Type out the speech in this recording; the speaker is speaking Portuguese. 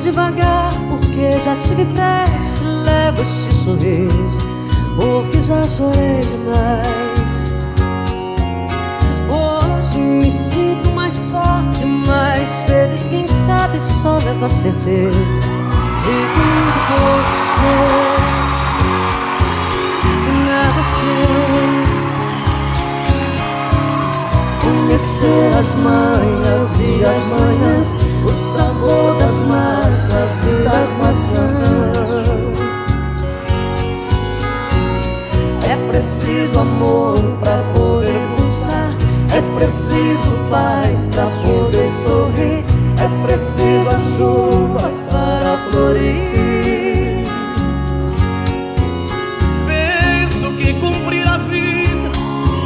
devagar, porque já tive pressa. Levo este sorriso, porque já chorei demais. Hoje me sinto mais forte, mais feliz. Quem sabe só leva a certeza de que muito pouco sei, nada sei. Conhecer as manhas e as manhãs, o sabor das massas e das maçãs. É preciso amor pra poder pulsar, é preciso paz pra poder sorrir, é preciso a chuva para florir.